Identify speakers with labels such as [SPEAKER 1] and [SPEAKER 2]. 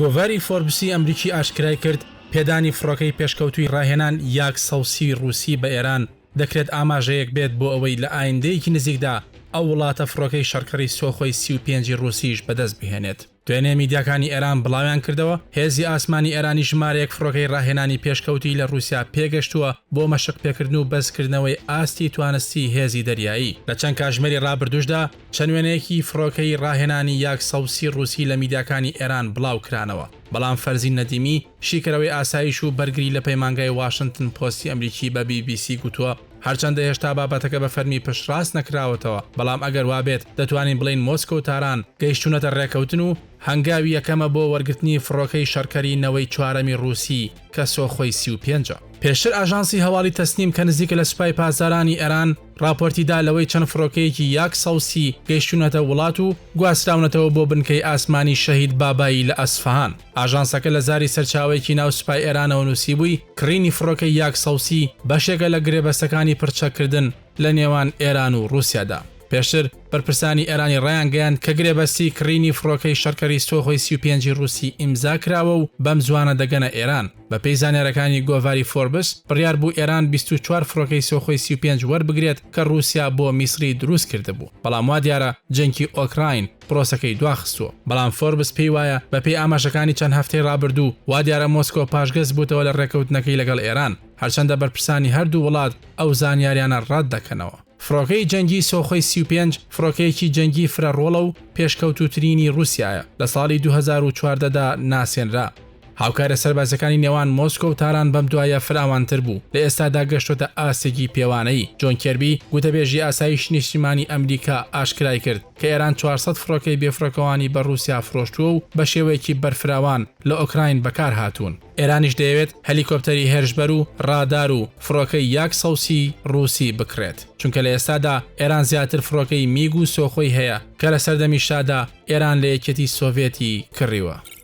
[SPEAKER 1] گۆڤاری فۆربسی ئەمریکی ئاشکرای کرد پێدانی فڕۆکەی پێشکەوتوی ڕاهێنان یاک سەوسی رووسی بە ئێران دەکرێت ئاماژەیەک بێت بۆ ئەوەی لە ئایندەیەکی نزیکدا ئەو وڵاتە فڕۆکەی شەڕکەری سۆخۆی 35 رووسیش بەدەست بهێنێت. دوێنێ میدیاکانی ئێران بڵاویان کردەوە هێزی ئاسمانی ئێرانی ژمارەیەک فڕۆکەی ڕاهێنانی پێشکەوتی لە رووسیا پێگەشتووە بۆ مەشق پێکردن و بەزکردنەوەی ئاستی توانستی هێزی دەریایی. لە چەند کاتژمێری ڕابردووشدا چەند وێنەیەکی فڕۆکەی ڕاهێنانی یاک سەوسی رووسی لە میدیاکانی ئێران بڵاو کرانەوە. بەڵام فەرزین نەدیمی شیکەرەوەی ئاسایش و بەرگری لە پەیمانگای واشنگتن پۆستی ئەمریکی بە BBC گوتووە هەرچەندە هێشتا بابەتەکە بە فەرمی پشتڕاست نەکراوەتەوە، بەڵام ئەگەر وابێت دەتوانین بڵین مۆسکۆ و تاران گەیشتونەتە ڕێکەوتن و هەنگاوی یەکەمە بۆ وەرگرتنی فڕۆکەی شەڕکەری نەوەی چوارەمی رووسی کە سۆخۆی 35. پێشتر ئاژانسی هەواڵی تەسنیم کە نزیکە لە سوپای پاسدارانی ئێران راپۆرتیدا لەوەی چەند فڕۆکەیەکی یاک سەوسی گەیشتونەتە وڵات و گواستراونەتەوە بۆ بنکەی ئاسمانی شەهید بابایی لە ئەسفەهان. ئاژانسەکە لە زاری سەرچاوێکی ناو سوپای ئێرانەوە نووسی بووی کڕینی فڕۆکەی یاک سەوسی بەشێکە لە گرێبەستەکانی پرچەکردن لە نێوان ئێران و رووسیادا. پێشتر بەرپرسانی ئێرانی ڕایان گەیاند کە گرێبەستی کڕینی فڕۆکەی شەڕکەری سۆخۆی 35 رووسی ئیمزا کراوە و بەم زوانە دەگەنە ئێران. بە پێی زانیارەکانی گۆڤاری فۆربس بڕیار بوو ئێران 24 فڕۆکەی سۆخۆی 35 وەربگرێت کە رووسیا بۆ میسری دروست کرده بوو. بەڵام وا دیارە جەنگی ئۆکراین پرۆسەکەی دواخستووە. بەڵام فۆربس پێی وایە بە پێی ئاماژەکانی چەند هەفتەی ڕابردوو وا دیارە مۆسکۆ پاشگەز بووتەوە لە ڕێکەوتنەکەی لەگەڵ ئێران، هەرچەندە بەرپرسانی هەردوو وڵات ئەو زانیاریانە ڕەت دەکەنەوە. فڕۆکەی جەنگی سۆخۆی 35 فڕۆکەیەکی جەنگی فرەڕۆڵە و پێشکەوتوترینی رووسیایە لە ساڵی 2014دا ناسێنرا. هاوکارە سەربازەکانی نێوان مۆسکۆ و تاران بەم دوایە فراوانتر بوو لە ئێستادا گەشتۆتە ئاسێکی پێوانەیی. جۆن کێربی گوتەبێژی ئاسایش نیشتیمانی ئەمریکا ئاشکرای کرد کە ئێران 400 فڕۆکەی بێفڕۆکەوانی بە رووسیا فرۆشتووە و بە شێوەیەکی بەرفراوان لە ئۆکراین بەکار هاتوون. ئێرانیش دەیەوێت هەلیکۆپتەری هێرشبەر و ڕادار و فڕۆکەی یاک سەوسی رووسی بکرێت، چونکە لە ئێستادا ئێران زیاتر فڕۆکەی میگ و سۆخۆی هەیە کە لە سەردەمی شادا ئێران لە یەکێتی سۆڤێتی کڕیوە.